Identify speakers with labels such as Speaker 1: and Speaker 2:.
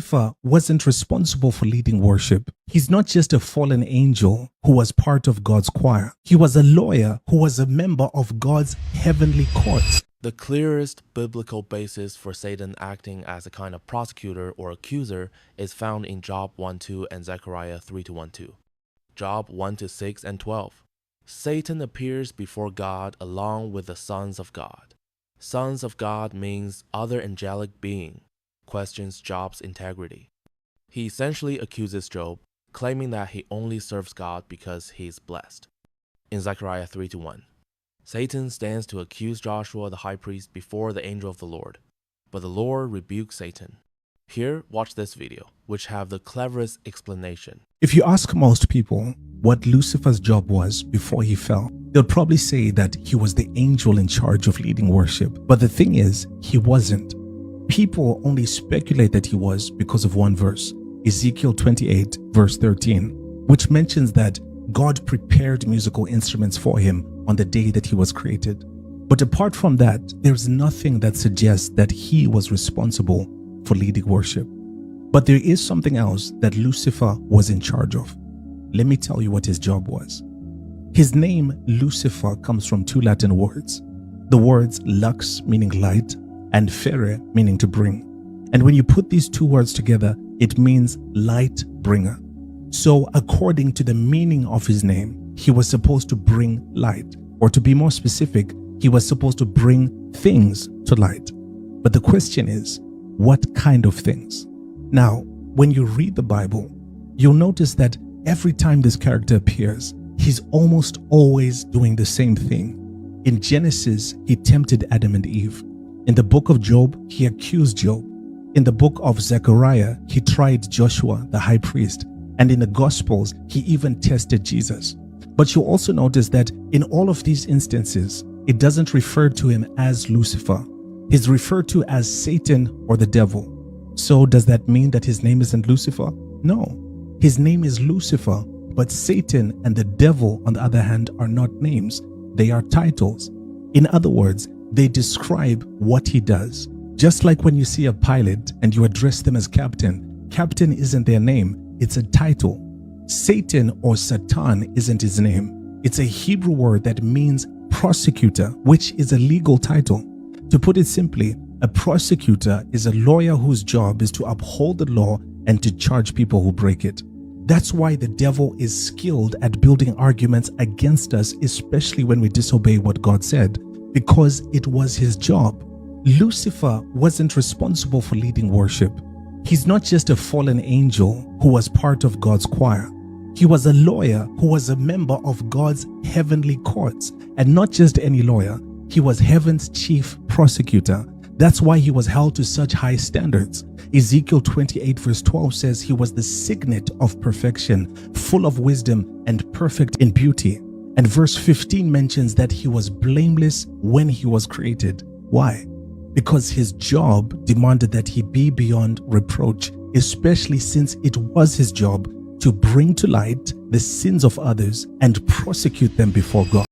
Speaker 1: Lucifer wasn't responsible for leading worship. He's not just a fallen angel who was part of God's choir. He was a lawyer who was a member of God's heavenly courts.
Speaker 2: The clearest biblical basis for Satan acting as a kind of prosecutor or accuser is found in Job 1:2 and Zechariah 3:1-2. Job 1:6 and 12. Satan appears before God along with the sons of God. Sons of God means other angelic being, questions Job's integrity. He essentially accuses Job, claiming that he only serves God because he is blessed. In Zechariah 3:1, Satan stands to accuse Joshua the high priest before the angel of the Lord, but the Lord rebukes Satan. Here, watch this video, which have the cleverest explanation.
Speaker 1: If you ask most people what Lucifer's job was before he fell, they'll probably say that he was the angel in charge of leading worship. But the thing is, he wasn't. People only speculate that he was because of one verse, Ezekiel 28 verse 13, which mentions that God prepared musical instruments for him on the day that he was created. But apart from that, there's nothing that suggests that he was responsible for leading worship. But there is something else that Lucifer was in charge of. Let me tell you what his job was. His name, Lucifer, comes from two Latin words. The words lux, meaning light, and fere, meaning to bring. And when you put these two words together, it means light bringer. So according to the meaning of his name, he was supposed to bring light, or to be more specific, he was supposed to bring things to light. But the question is, what kind of things? Now, when you read the Bible, you'll notice that every time this character appears, he's almost always doing the same thing. In Genesis, he tempted Adam and Eve. In the book of Job, he accused Job. In the book of Zechariah, he tried Joshua, the high priest. And in the Gospels, he even tested Jesus. But you'll also notice that in all of these instances, it doesn't refer to him as Lucifer. He's referred to as Satan or the devil. So does that mean that his name isn't Lucifer? No. His name is Lucifer, but Satan and the devil, on the other hand, are not names. They are titles. In other words, they describe what he does. Just like when you see a pilot and you address them as captain, captain isn't their name, it's a title. Satan or Satan isn't his name. It's a Hebrew word that means prosecutor, which is a legal title. To put it simply, a prosecutor is a lawyer whose job is to uphold the law and to charge people who break it. That's why the devil is skilled at building arguments against us, especially when we disobey what God said, because it was his job. Lucifer wasn't responsible for leading worship. He's not just a fallen angel who was part of God's choir. He was a lawyer who was a member of God's heavenly courts, and not just any lawyer. He was heaven's chief prosecutor. That's why he was held to such high standards. Ezekiel 28 verse 12 says he was the signet of perfection, full of wisdom and perfect in beauty. And verse 15 mentions that he was blameless when he was created. Why? Because his job demanded that he be beyond reproach, especially since it was his job to bring to light the sins of others and prosecute them before God.